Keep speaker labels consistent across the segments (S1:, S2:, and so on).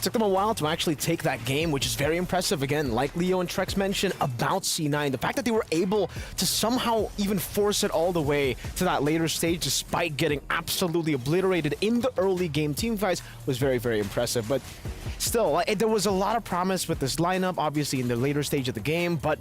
S1: Took them a while to actually take that game, which is very impressive. Again, like Leo and Trex mentioned about C9, the fact that they were able to somehow even force it all the way to that later stage despite getting absolutely obliterated in the early game team fights was very, very impressive. But still, there was a lot of promise with this lineup, obviously in the later stage of the game, but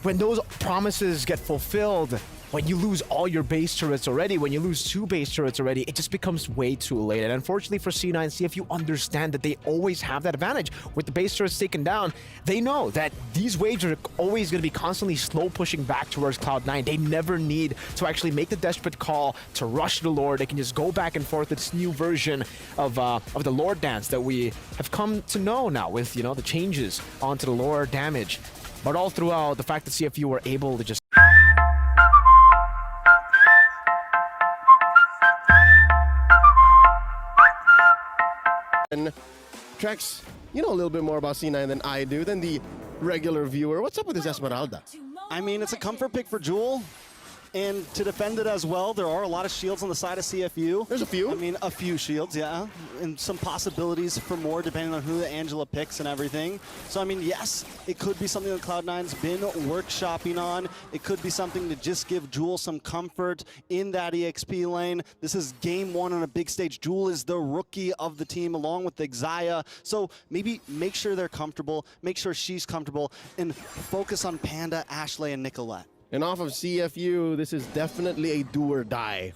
S1: when those promises get fulfilled, when you lose all your base turrets already, when you lose 2 base turrets already, it just becomes way too late. And unfortunately for C9, CFU understand that they always have that advantage. With the base turrets taken down, they know that these waves are always going to be constantly slow pushing back towards Cloud9. They never need to actually make the desperate call to rush the Lord. They can just go back and forth with this new version of the Lord dance that we have come to know now with, you know, the changes onto the Lord damage. But all throughout, the fact that CFU were able to just
S2: Trex, you know a little bit more about C9 than I do, than the regular viewer. What's up with this Esmeralda?
S3: I mean, it's a comfort pick for Jewel. And to defend it as well, there are a lot of shields on the side of CFU.
S2: There's a few.
S3: I mean, a few shields, yeah. And some possibilities for more depending on who the Angela picks and everything. So, I mean, yes, it could be something that Cloud9's been workshopping on. It could be something to just give Jewel some comfort in that EXP lane. This is game 1 on a big stage. Jewel is the rookie of the team along with the Xayah. So maybe make sure they're comfortable, make sure she's comfortable, and focus on Panda, Ashley, and Nicolette.
S2: And off of CFU, this is definitely a do or die.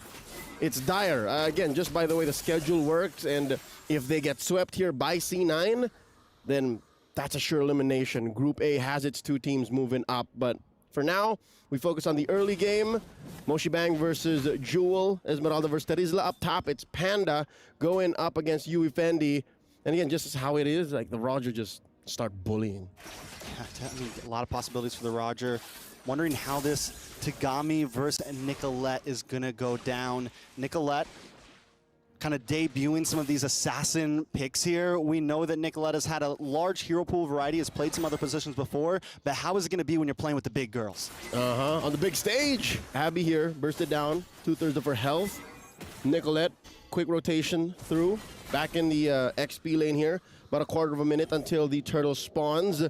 S2: It's dire. Again, just by the way the schedule works, and if they get swept here by C9, then that's a sure elimination. Group A has its 2 teams moving up, but for now, we focus on the early game. Moshi Bang versus Jewel, Esmeralda versus Terizla up top. It's Panda going up against Yui Fendi. And again, just as how it is, like the Roger just start bullying.
S3: Yeah, I mean, a lot of possibilities for the Roger. Wondering how this Tagami versus Nicolette is going to go down. Nicolette kind of debuting some of these assassin picks here. We know that Nicolette has had a large hero pool variety, has played some other positions before, but how is it going to be when you're playing with the big girls?
S2: On the big stage. Abby here, bursted down, 2/3 of her health. Nicolette, quick rotation through, back in the XP lane here. About a quarter of a minute until the turtle spawns.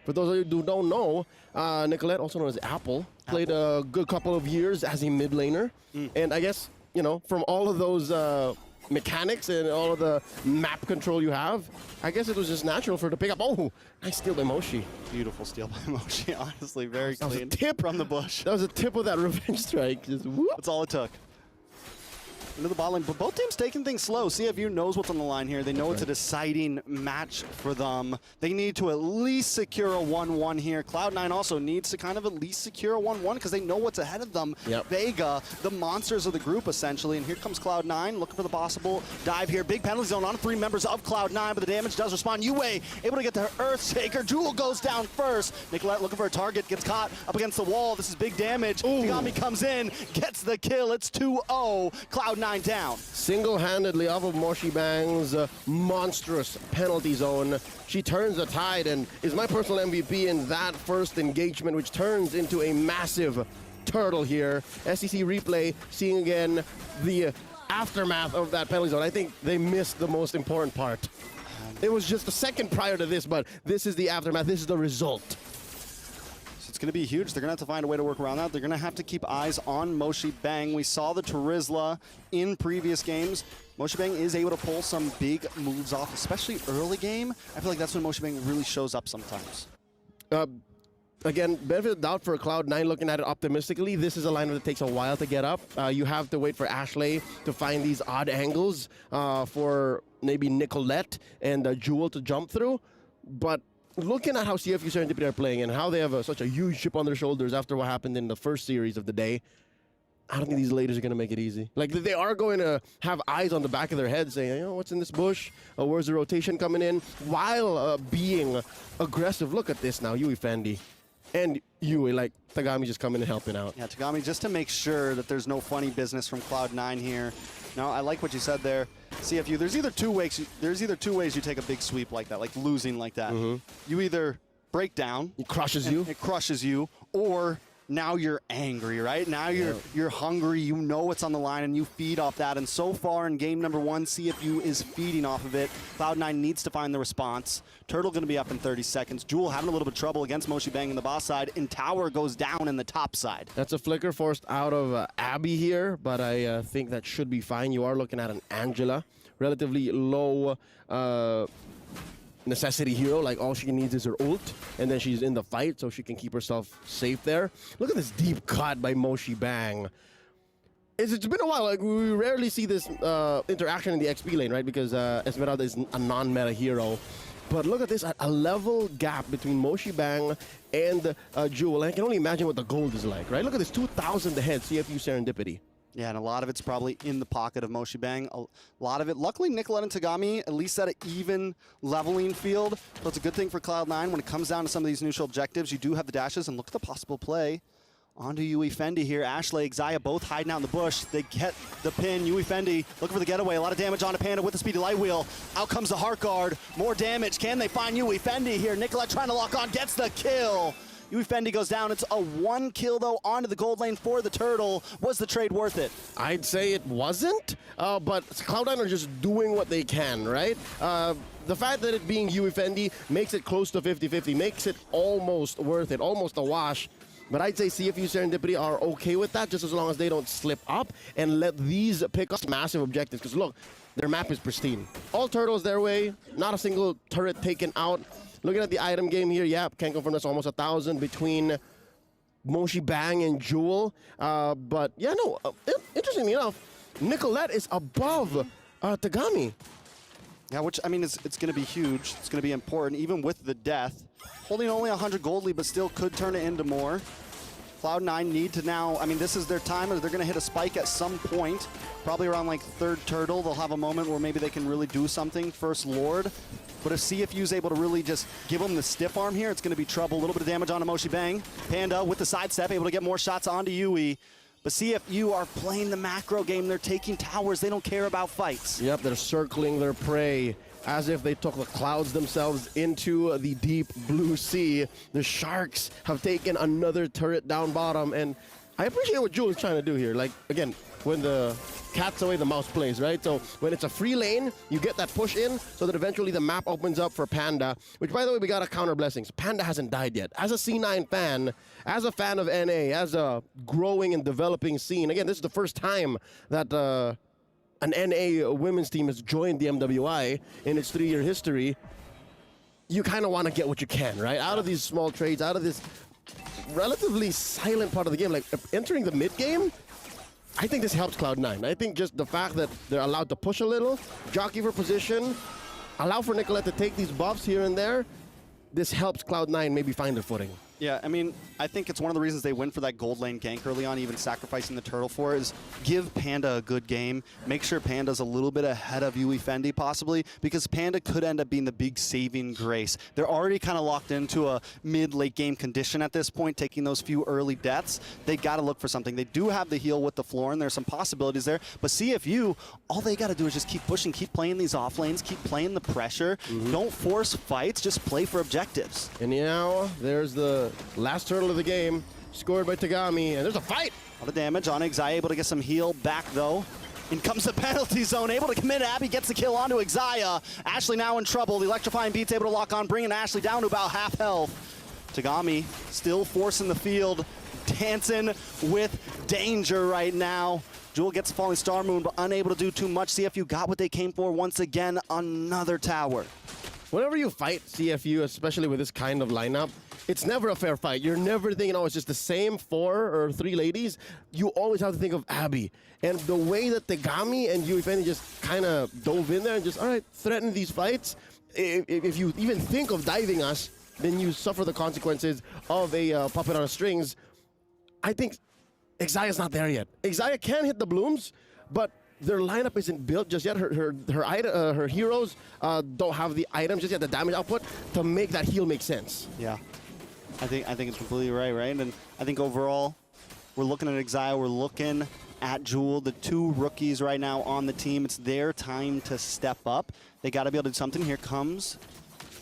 S2: For those of you who don't know, Nicolette, also known as Apple, played a good couple of years as a mid laner. And I guess, you know, from all of those mechanics and all of the map control you have, I guess it was just natural for her to pick up. Oh, nice steal by Moshi.
S3: Beautiful steal by Moshi, honestly, very
S2: That was
S3: clean.
S2: a tip
S3: from the bush.
S2: That was a tip of that revenge strike. Just whoop.
S3: That's all it took. Into the bot lane, but both teams taking things slow. CFU knows what's on the line here. They know it's a deciding match for them. They need to at least secure a 1-1 here. Cloud9 also needs to kind of at least secure a 1-1 because they know what's ahead of them.
S2: Yep.
S3: Vega, the monsters of the group, essentially. And here comes Cloud9 looking for the possible dive here. Big penalty zone on 3 members of Cloud9, but the damage does respond. Yue able to get the Earthshaker. Jewel goes down first. Nicolette looking for a target, gets caught up against the wall. This is big damage. Tagami comes in, gets the kill. It's 2-0. Cloud9 down.
S2: Single-handedly off of Moshi Bang's monstrous penalty zone. She turns the tide and is my personal MVP in that first engagement, which turns into a massive turtle here. SEC replay, seeing again the aftermath of that penalty zone. I think they missed the most important part. It was just a second prior to this, but this is the aftermath. This is the result.
S3: It's going to be huge. They're going to have to find a way to work around that. They're going to have to keep eyes on Moshi Bang. We saw the Terizla in previous games. Moshi Bang is able to pull some big moves off, especially early game. I feel like that's when Moshi Bang really shows up sometimes.
S2: Again, benefit of the doubt for Cloud9 looking at it optimistically. This is a lineup that takes a while to get up. You have to wait for Ashley to find these odd angles for maybe Nicolette and Jewel to jump through. But looking at how CFU Serendipity are playing and how they have such a huge chip on their shoulders after what happened in the first series of the day, I don't think these ladies are going to make it easy. Like, they are going to have eyes on the back of their head saying, you know, what's in this bush? Where's the rotation coming in? While being aggressive. Look at this now, Yui Fendi. And Yui, like, Tagami just coming and helping out.
S3: Yeah, Tagami, just to make sure that there's no funny business from Cloud9 here. Now, I like what you said there. CFU, there's either two ways you take a big sweep like that, like losing like that. You either break down.
S2: It crushes you.
S3: It crushes you, or now you're angry, right? Now you're hungry, you know what's on the line, and you feed off that. And so far in game number 1, CFU is feeding off of it. Cloud9 needs to find the response. Turtle going to be up in 30 seconds. Jewel having a little bit of trouble against Moshi Bang in the boss side, and Tower goes down in the top side.
S2: That's a flicker forced out of Abby here, but I think that should be fine. You are looking at an Angela, relatively low necessity hero. Like, all she needs is her ult, and then she's in the fight, so she can keep herself safe there. Look at this deep cut by Moshi Bang. It's been a while. Like, we rarely see this interaction in the XP lane, right? Because Esmeralda is a non-meta hero. But look at this, a level gap between Moshi Bang and Jewel. And I can only imagine what the gold is like, right? Look at this, 2,000 ahead, CFU Serendipity.
S3: Yeah, and a lot of it's probably in the pocket of Moshi Bang. A lot of it, luckily, Nicolette and Tagami at least at an even leveling field. So it's a good thing for Cloud9 when it comes down to some of these neutral objectives. You do have the dashes, and look at the possible play onto Yui Fendi here. Ashley, Xayah both hiding out in the bush. They get the pin. Yui Fendi looking for the getaway. A lot of damage onto Panda with the speedy light wheel. Out comes the Heart Guard. More damage. Can they find Yui Fendi here? Nicolette trying to lock on, gets the kill. Yui Fendi goes down. It's a 1 kill, though, onto the gold lane for the Turtle. Was the trade worth it?
S2: I'd say it wasn't, but Cloud9 are just doing what they can, right? The fact that it being Yui Fendi makes it close to 50-50, makes it almost worth it, almost a wash. But I'd say CFU Serendipity are okay with that, just as long as they don't slip up and let these pick up massive objectives. Because look, their map is pristine. All turtles their way, not a single turret taken out. Looking at the item game here, yeah, can't confirm that's almost 1,000 between Moshi Bang and Jewel. But yeah, no, interestingly enough, Nicolette is above Tagami.
S3: Yeah, which, I mean, it's going to be huge. It's going to be important, even with the death. Holding only 100 gold lead, but still could turn it into more. Cloud9 need to now, I mean, this is their time. They're going to hit a spike at some point, probably around like 3rd turtle. They'll have a moment where maybe they can really do something. First Lord. But if CFU is able to really just give them the stiff arm here, it's going to be trouble. A little bit of damage onto Moshi Bang. Panda with the sidestep, able to get more shots onto Yui. But CFU are playing the macro game. They're taking towers. They don't care about fights.
S2: Yep, they're circling their prey as if they took the clouds themselves into the deep blue sea. The Sharks have taken another turret down bottom, and I appreciate what Jewel is trying to do here. Like, again, when the cat's away, the mouse plays, right? So when it's a free lane, you get that push in so that eventually the map opens up for Panda, which, by the way, we got to counter blessings. Panda hasn't died yet. As a C9 fan, as a fan of NA, as a growing and developing scene, again, this is the first time that an NA women's team has joined the MWI in its 3-year history. You kind of want to get what you can, right? Out of these small trades, out of this relatively silent part of the game, like entering the mid game, I think this helps Cloud9. I think just the fact that they're allowed to push a little, jockey for position, allow for Nicolette to take these buffs here and there, this helps Cloud9 maybe find their footing.
S3: Yeah, I mean, I think it's one of the reasons they went for that gold lane gank early on, even sacrificing the turtle for it, is give Panda a good game. Make sure Panda's a little bit ahead of Yui Fendi, possibly, because Panda could end up being the big saving grace. They're already kind of locked into a mid-late game condition at this point, taking those few early deaths. They got to look for something. They do have the heal with the floor, and there's some possibilities there. But CFU, all they got to do is just keep pushing, keep playing these off lanes, keep playing the pressure. Don't force fights, just play for objectives.
S2: And now there's the last turtle of the game, scored by Tagami, and there's a fight.
S3: A lot of damage on Xayah, able to get some heal back though. In comes the penalty zone, able to commit. Abby gets the kill onto Xayah. Ashley now in trouble. The electrifying beat's able to lock on, bringing Ashley down to about half health. Tagami still forcing the field, dancing with danger right now. Jewel gets the falling star moon, but unable to do too much. CFU got what they came for once again, another tower.
S2: Whenever you fight CFU, especially with this kind of lineup, it's never a fair fight. You're never thinking, oh, it's just the same 4 or 3 ladies. You always have to think of Abby. And the way that Tagami and Yui Fendi just kind of dove in there and just, all right, threaten these fights. If you even think of diving us, then you suffer the consequences of a puppet on strings. I think Xayah's not there yet. Xayah can hit the blooms, but their lineup isn't built just yet. Her heroes don't have the items just yet, the damage output, to make that heal make sense.
S3: Yeah. I think it's completely right? And I think overall, we're looking at Xayah, we're looking at Jewel, the 2 rookies right now on the team. It's their time to step up. They got to be able to do something. Here comes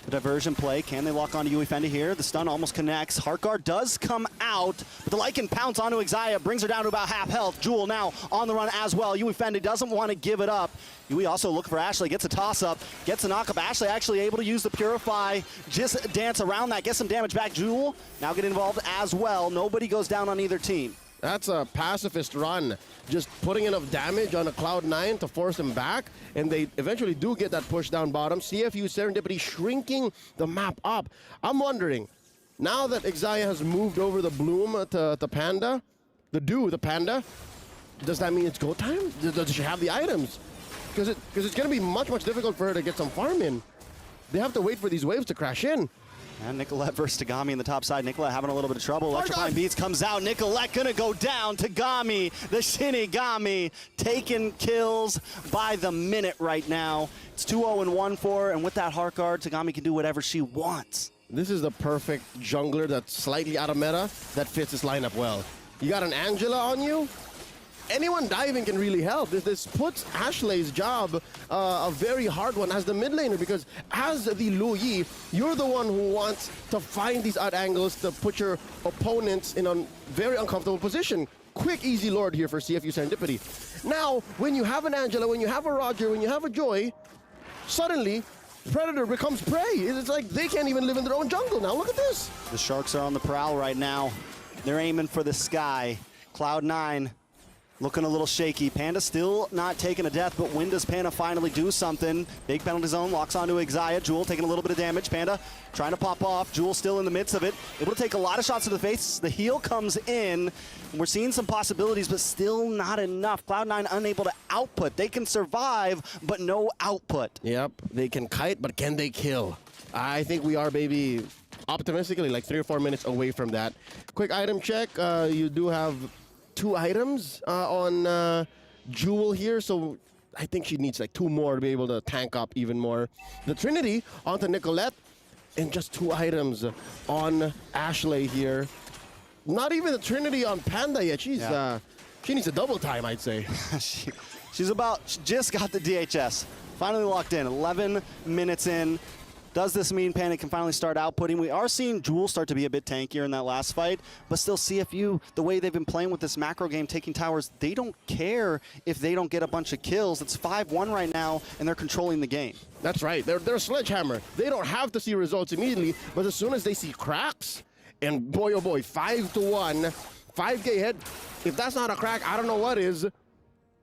S3: The diversion play, can they lock onto Yui Fendi here? The stun almost connects. Heartguard does come out, but the Lycan pounce onto Xayah, brings her down to about half health. Jewel now on the run as well. Yui Fendi doesn't want to give it up. Yui also looking for Ashley, gets a toss-up, gets a knock-up. Ashley actually able to use the Purify, just dance around that, get some damage back. Jewel now get involved as well. Nobody goes down on either team.
S2: That's a pacifist run, just putting enough damage on a Cloud9 to force them back, and they eventually do get that push down bottom. CFU Serendipity shrinking the map up. I'm wondering, now that Xayah has moved over the Bloom to Panda, the Panda, does that mean it's go time? Does she have the items? Because it's going to be much, much difficult for her to get some farm in. They have to wait for these waves to crash in.
S3: And Nicolette versus Tagami in the top side. Nicolette having a little bit of trouble. Electrifying Beats comes out. Nicolette gonna go down. Tagami, the Shinigami, taking kills by the minute right now. It's 2-0-1 for her, and with that heart guard, Tagami can do whatever she wants.
S2: This is the perfect jungler that's slightly out of meta that fits this lineup well. You got an Angela on you? Anyone diving can really help. This puts Ashley's job a very hard one as the mid laner, because as the Lu Yi, you're the one who wants to find these odd angles to put your opponents in a very uncomfortable position. Quick, easy lord here for CFU Serendipity. Now, when you have an Angela, when you have a Roger, when you have a Joy, suddenly Predator becomes prey. It's like they can't even live in their own jungle now. Look at this.
S3: The Sharks are on the prowl right now. They're aiming for the sky. Cloud9 looking a little shaky. Panda still not taking a death, but when does Panda finally do something? Big penalty zone, locks onto Xayah. Jewel taking a little bit of damage. Panda trying to pop off. Jewel still in the midst of it. Able to take a lot of shots to the face. The heal comes in. We're seeing some possibilities, but still not enough. Cloud9 unable to output. They can survive, but no output.
S2: Yep, they can kite, but can they kill? I think we are, baby, optimistically, like 3 or 4 minutes away from that. Quick item check. You do have 2 items on Jewel here, so I think she needs like 2 more to be able to tank up even more. The Trinity onto Nicolette, and just 2 items on Ashley here. Not even the Trinity on Panda yet. She needs a double time, I'd say.
S3: she just got the DHS. Finally locked in, 11 minutes in. Does this mean Panda can finally start outputting? We are seeing Jewel start to be a bit tankier in that last fight, but still CFU, the way they've been playing with this macro game, taking towers, they don't care if they don't get a bunch of kills. It's 5-1 right now, and they're controlling the game.
S2: That's right. They're a sledgehammer. They don't have to see results immediately, but as soon as they see cracks, and boy, oh boy, 5-1, 5K head, if that's not a crack, I don't know what is.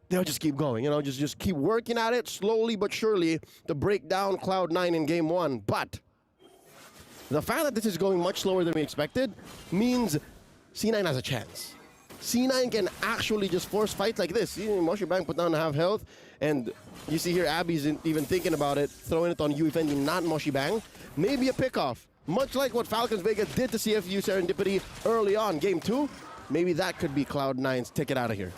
S2: They'll just keep going, you know, just keep working at it slowly but surely to break down Cloud9 in game 1. But the fact that this is going much slower than we expected means C9 has a chance. C9 can actually just force fights like this. See, Moshi Bang put down to half health, and you see here Abby's even thinking about it, throwing it on Yui Fendi, not Moshi Bang. Maybe a pickoff, much like what Falcons Vega did to CFU Serendipity early on, game 2. Maybe that could be Cloud9's ticket out of here.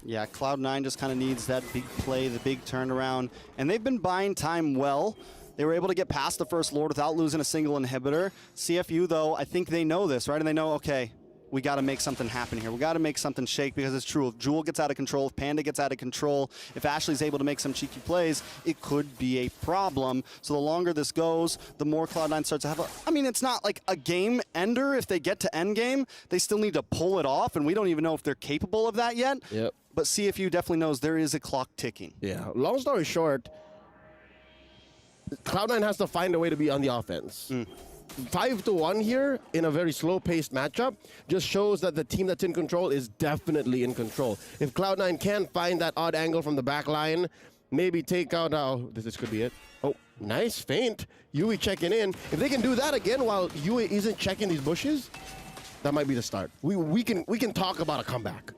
S3: Yeah, Cloud9 just kind of needs that big play, the big turnaround, and they've been buying time well. They were able to get past the first Lord without losing a single inhibitor. CFU, though, I think they know this, right? And they know, okay, we got to make something happen here. We got to make something shake, because it's true. If Jewel gets out of control, if Panda gets out of control, if Ashley's able to make some cheeky plays, it could be a problem. So the longer this goes, the more Cloud9 starts to have I mean, it's not like a game ender if they get to end game. They still need to pull it off, and we don't even know if they're capable of that yet.
S2: Yep.
S3: But CFU definitely knows there is a clock ticking.
S2: Yeah, long story short, Cloud9 has to find a way to be on the offense. 5-1 here in a very slow-paced matchup just shows that the team that's in control is definitely in control. If Cloud9 can find that odd angle from the back line, maybe take out, this could be it. Oh, nice feint. Yui checking in. If they can do that again while Yui isn't checking these bushes, that might be the start. We can talk about a comeback.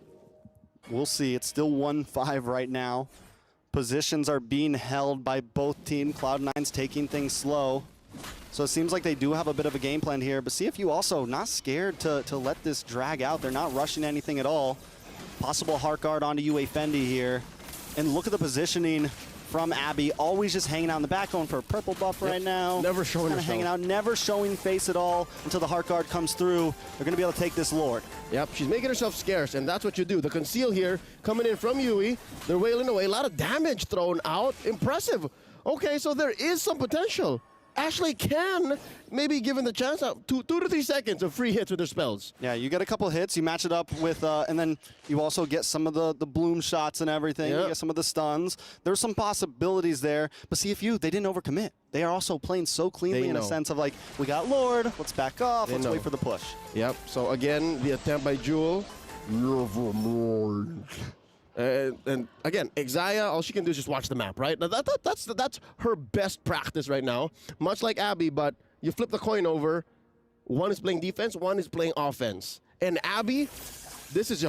S3: We'll see. It's still 1-5 right now. Positions are being held by both teams. Cloud9's taking things slow. So it seems like they do have a bit of a game plan here, but CFU also not scared to let this drag out. They're not rushing anything at all. Possible heart guard onto Yui Fendi here. And look at the positioning from Abby, always just hanging out in the back, going for a purple buff right now.
S2: Never showing herself.
S3: Hanging out, never showing face at all until the heart guard comes through. They're gonna be able to take this Lord.
S2: Yep, she's making herself scarce, and that's what you do. The conceal here, coming in from Yui, they're wailing away. A lot of damage thrown out. Impressive. Okay, so there is some potential. Ashley can, maybe given the chance, 2 to 3 seconds of free hits with her spells.
S3: Yeah, you get a couple hits, you match it up with, and then you also get some of the bloom shots and everything.
S2: Yep.
S3: You get some of the stuns. There's some possibilities there, but CFU, they didn't overcommit. They are also playing so cleanly in a sense of like, we got Lord, let's back off, let's wait for the push.
S2: Yep, so again, the attempt by Jewel. And again, Exaya, all she can do is just watch the map, right? Now that's her best practice right now. Much like Abby, but you flip the coin over. One is playing defense, one is playing offense. And Abby, this is,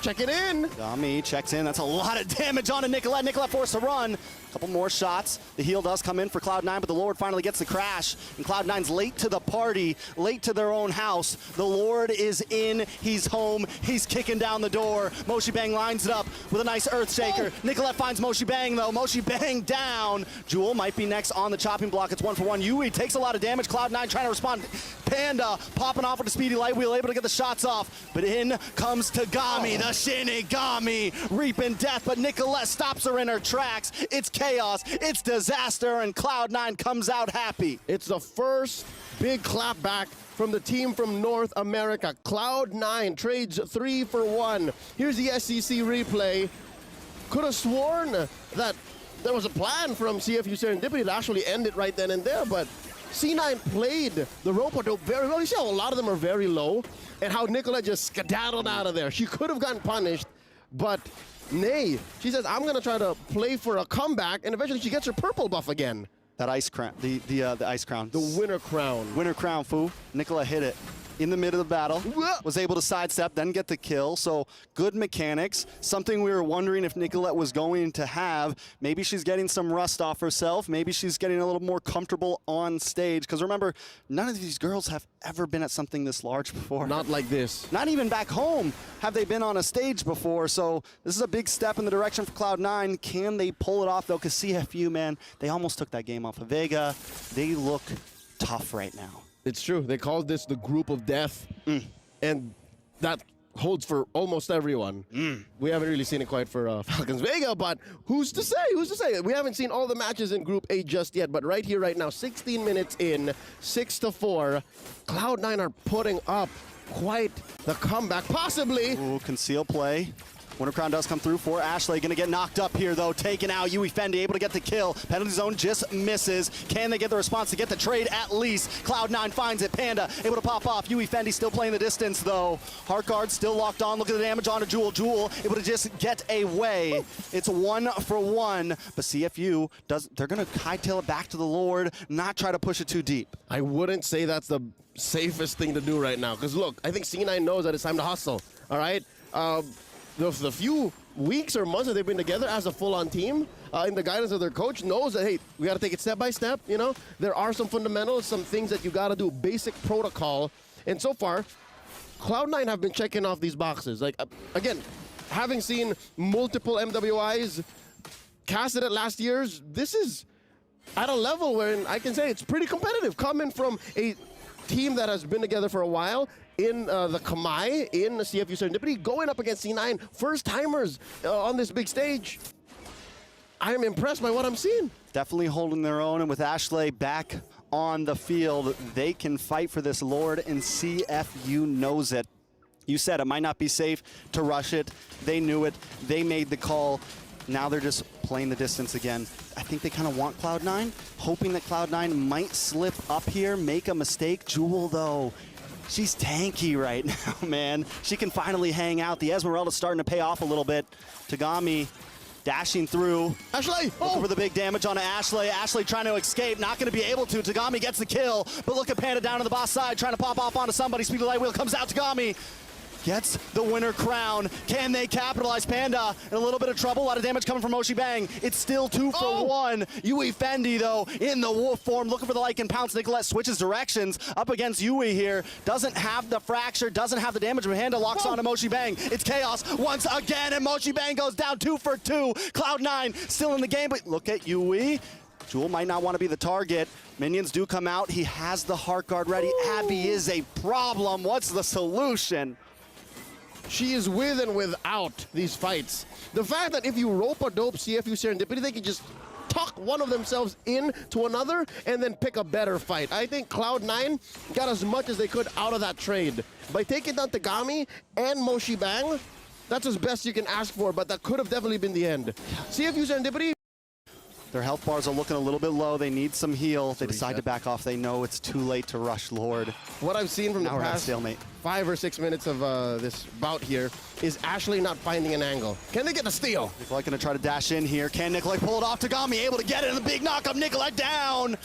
S2: check it in.
S3: Gami checks in. That's a lot of damage on Nicolette. Nicolette forced to run. A couple more shots. The heal does come in for Cloud9, but the Lord finally gets the crash. And Cloud9's late to the party, late to their own house. The Lord is in. He's home. He's kicking down the door. Moshi Bang lines it up with a nice Earth Shaker. Nicolette finds Moshi Bang, though. Moshi Bang down. Jewel might be next on the chopping block. It's 1-for-1. Yui takes a lot of damage. Cloud9 trying to respond. Panda popping off with a speedy light wheel, able to get the shots off. But in comes Tagami, the Shinigami, reaping death. But Nicolette stops her in her tracks. It's chaos, it's disaster, and Cloud9 comes out happy.
S2: It's the first big clapback from the team from North America. Cloud9 trades 3 for 1. Here's the SEC replay. Could have sworn that there was a plan from CFU Serendipity to actually end it right then and there, but C9 played the rope-a-dope very well. You see how a lot of them are very low, and how Nicolette just skedaddled out of there. She could have gotten punished, but nay. She says, I'm going to try to play for a comeback, and eventually she gets her purple buff again.
S3: That ice crown, the ice crown.
S2: The winner crown.
S3: Winner crown, foo. Nicolette hit it in the middle of the battle, was able to sidestep, then get the kill. So good mechanics. Something we were wondering if Nicolette was going to have. Maybe she's getting some rust off herself. Maybe she's getting a little more comfortable on stage. Because remember, none of these girls have ever been at something this large before.
S2: Not like this.
S3: Not even back home have they been on a stage before. So this is a big step in the direction for Cloud9. Can they pull it off, though? Because CFU, man, they almost took that game off of Vega. They look tough right now.
S2: It's true. They called this the group of death, and that holds for almost everyone. We haven't really seen it quite for Falcons Vega, but who's to say? Who's to say? We haven't seen all the matches in Group A just yet, but right here, right now, 16 minutes in, 6-4, Cloud9 are putting up quite the comeback, possibly.
S3: Ooh, conceal play. Winter Crown does come through for Ashley. Gonna get knocked up here, though. Taken out. Yui Fendi able to get the kill. Penalty zone just misses. Can they get the response to get the trade at least? Cloud9 finds it. Panda able to pop off. Yui Fendi still playing the distance, though. Heart guard still locked on. Look at the damage on to Jewel. Jewel able to just get away. It's 1 for 1, but CFU they're gonna hightail it back to the Lord, not try to push it too deep.
S2: I wouldn't say that's the safest thing to do right now, because look, I think C9 knows that it's time to hustle, all right? The few weeks or months that they've been together as a full-on team, in the guidance of their coach, knows that, hey, we got to take it step by step, you know? There are some fundamentals, some things that you got to do, basic protocol. And so far, Cloud9 have been checking off these boxes. Like, again, having seen multiple MWIs casted at last year's, this is at a level where I can say it's pretty competitive. Coming from a team that has been together for a while, in the Kamai, in the CFU Serendipity, going up against C9, first-timers on this big stage. I am impressed by what I'm seeing.
S3: Definitely holding their own, and with Ashley back on the field, they can fight for this Lord, and CFU knows it. You said it might not be safe to rush it. They knew it. They made the call. Now they're just playing the distance again. I think they kind of want Cloud9, hoping that Cloud9 might slip up here, make a mistake. Jewel, though, she's tanky right now, man. She can finally hang out. The Esmeralda's starting to pay off a little bit. Tagami dashing through.
S2: Ashley!
S3: Looking for the big damage on Ashley. Ashley trying to escape, not going to be able to. Tagami gets the kill, but look at Panda down on the boss side, trying to pop off onto somebody. Speedy light wheel comes out. Tagami gets the winner crown. Can they capitalize? Panda in a little bit of trouble. A lot of damage coming from Moshi Bang. It's still 2 for 1. Yui Fendi, though, in the wolf form, looking for the Lycan Pounce. Nicolette switches directions up against Yui here. Doesn't have the fracture, doesn't have the damage, but Panda locks onto Moshi Bang. It's chaos once again, and Moshi Bang goes down 2 for 2. Cloud9 still in the game, but look at Yui. Jewel might not want to be the target. Minions do come out. He has the heart guard ready. Abby is a problem. What's the solution?
S2: She is with and without these fights. The fact that if you rope a dope CFU Serendipity, they can just tuck one of themselves in to another and then pick a better fight. I think Cloud9 got as much as they could out of that trade. By taking down Tagami and Moshi Bang, that's as best you can ask for, but that could have definitely been the end. CFU Serendipity.
S3: Their health bars are looking a little bit low. They need some heal. They decide to back off. They know it's too late to rush Lord.
S2: What I've seen from the past
S3: stalemate.
S2: 5 or 6 minutes of this bout here is Ashley not finding an angle. Can they get the steal?
S3: Nikolai gonna try to dash in here. Can Nikolai pull it off? Tagami able to get it in the big knock up. Nikolai down.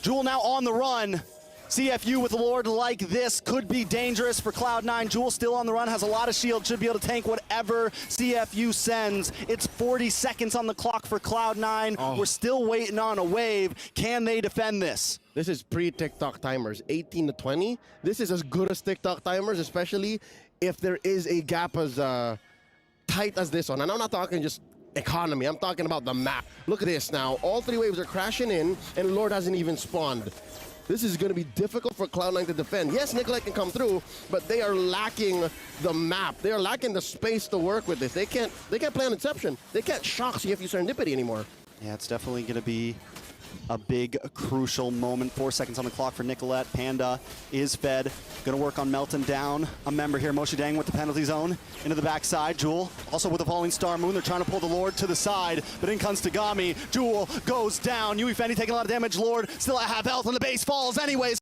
S3: Jewel now on the run. CFU with a Lord like this could be dangerous for Cloud9. Jewel still on the run, has a lot of shield, should be able to tank whatever CFU sends. It's 40 seconds on the clock for Cloud9.
S2: Oh.
S3: We're still waiting on a wave. Can they defend this?
S2: This is pre-TikTok timers, 18 to 20. This is as good as TikTok timers, especially if there is a gap as tight as this one. And I'm not talking just economy, I'm talking about the map. Look at this now. All 3 waves are crashing in, and Lord hasn't even spawned. This is going to be difficult for Cloud9 to defend. Yes, Nikolai can come through, but they are lacking the map. They are lacking the space to work with this. They can't play on Inception. They can't shock CFU Serendipity anymore.
S3: Yeah, it's definitely going to be a big, crucial moment. 4 seconds on the clock for Nicolette. Panda is fed. Going to work on melting down a member here. Moshi Dang with the penalty zone into the backside. Jewel also with the falling star moon. They're trying to pull the Lord to the side, but in comes Tagami. Jewel goes down. Yui Fendi taking a lot of damage. Lord still at half health, and the base falls anyways.